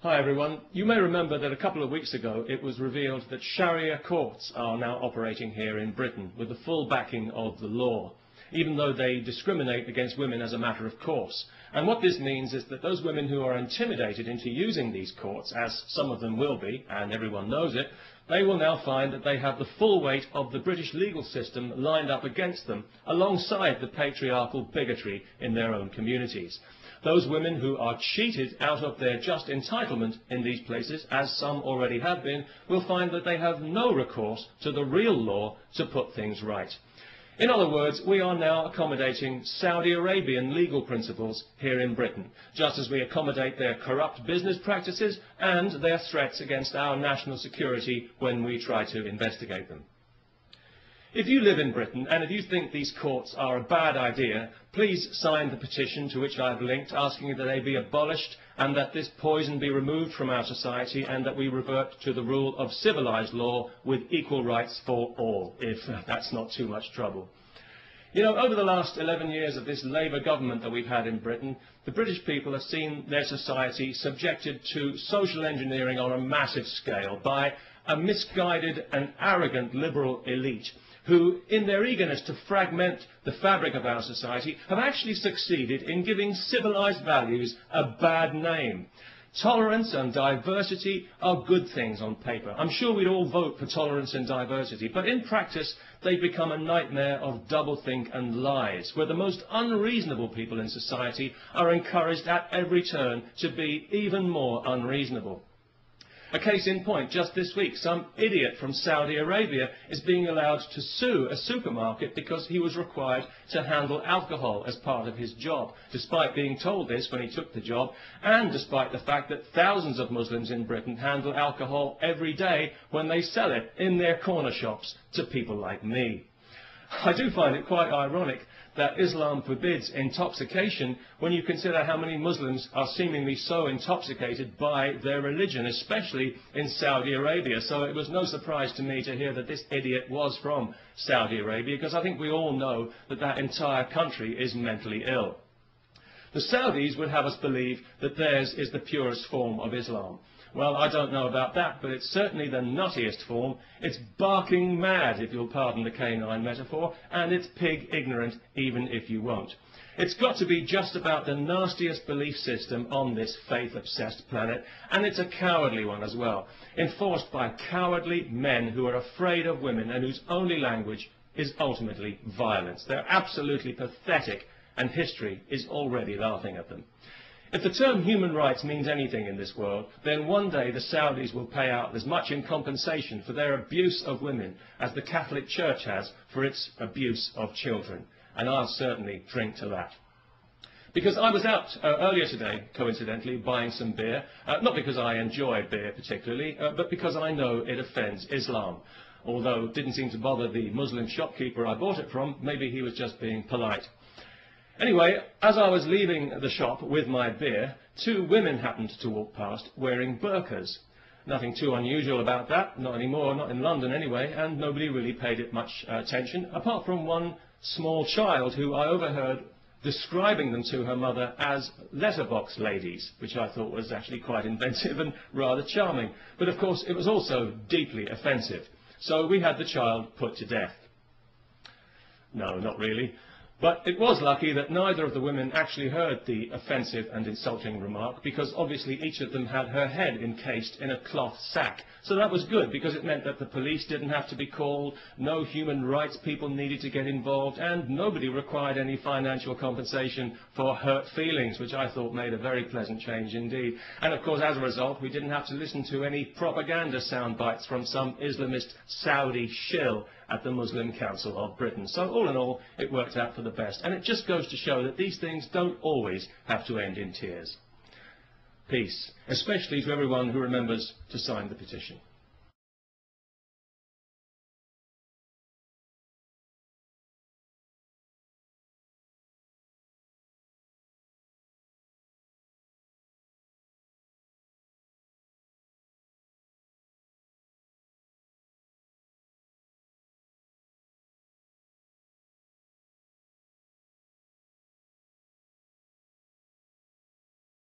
Hi everyone. You may remember that a couple of weeks ago it was revealed that Sharia courts are now operating here in Britain with the full backing of the law, even though they discriminate against women as a matter of course. And what this means is that those women who are intimidated into using these courts, as some of them will be, and everyone knows it, they will now find that they have the full weight of the British legal system lined up against them, alongside the patriarchal bigotry in their own communities. Those women who are cheated out of their just entitlement in these places, as some already have been, will find that they have no recourse to the real law to put things right. In other words, we are now accommodating Saudi Arabian legal principles here in Britain, just as we accommodate their corrupt business practices and their threats against our national security when we try to investigate them. If you live in Britain and if you think these courts are a bad idea, please sign the petition to which I've linked, asking that they be abolished and that this poison be removed from our society and that we revert to the rule of civilised law with equal rights for all, if that's not too much trouble. You know, over the last 11 years of this Labour government that we've had in Britain, the British people have seen their society subjected to social engineering on a massive scale by a misguided and arrogant liberal elite who, in their eagerness to fragment the fabric of our society, have actually succeeded in giving civilised values a bad name. Tolerance and diversity are good things on paper. I'm sure we'd all vote for tolerance and diversity, but in practice they've become a nightmare of doublethink and lies, where the most unreasonable people in society are encouraged at every turn to be even more unreasonable. A case in point, just this week, some idiot from Saudi Arabia is being allowed to sue a supermarket because he was required to handle alcohol as part of his job, despite being told this when he took the job, and despite the fact that thousands of Muslims in Britain handle alcohol every day when they sell it in their corner shops to people like me. I do find it quite ironic that Islam forbids intoxication when you consider how many Muslims are seemingly so intoxicated by their religion, especially in Saudi Arabia. So it was no surprise to me to hear that this idiot was from Saudi Arabia, because I think we all know that that entire country is mentally ill. The Saudis would have us believe that theirs is the purest form of Islam. Well, I don't know about that, but it's certainly the nuttiest form. It's barking mad, if you'll pardon the canine metaphor, and it's pig ignorant, even if you won't. It's got to be just about the nastiest belief system on this faith-obsessed planet, and it's a cowardly one as well, enforced by cowardly men who are afraid of women and whose only language is ultimately violence. They're absolutely pathetic, and history is already laughing at them. If the term human rights means anything in this world, then one day the Saudis will pay out as much in compensation for their abuse of women as the Catholic Church has for its abuse of children. And I'll certainly drink to that. Because I was out earlier today, coincidentally, buying some beer, not because I enjoy beer particularly, but because I know it offends Islam. Although it didn't seem to bother the Muslim shopkeeper I bought it from, maybe he was just being polite. Anyway, as I was leaving the shop with my beer, two women happened to walk past wearing burqas. Nothing too unusual about that, not anymore, not in London anyway, and nobody really paid it much attention, apart from one small child who I overheard describing them to her mother as letterbox ladies, which I thought was actually quite inventive and rather charming. But of course it was also deeply offensive, so we had the child put to death. No, not really. But it was lucky that neither of the women actually heard the offensive and insulting remark, because obviously each of them had her head encased in a cloth sack. So that was good, because it meant that the police didn't have to be called, no human rights people needed to get involved, and nobody required any financial compensation for hurt feelings, which I thought made a very pleasant change indeed. And of course, as a result, we didn't have to listen to any propaganda sound bites from some Islamist Saudi shill at the Muslim Council of Britain. So all in all, it worked out for the best. And it just goes to show that these things don't always have to end in tears. Peace, especially to everyone who remembers to sign the petition.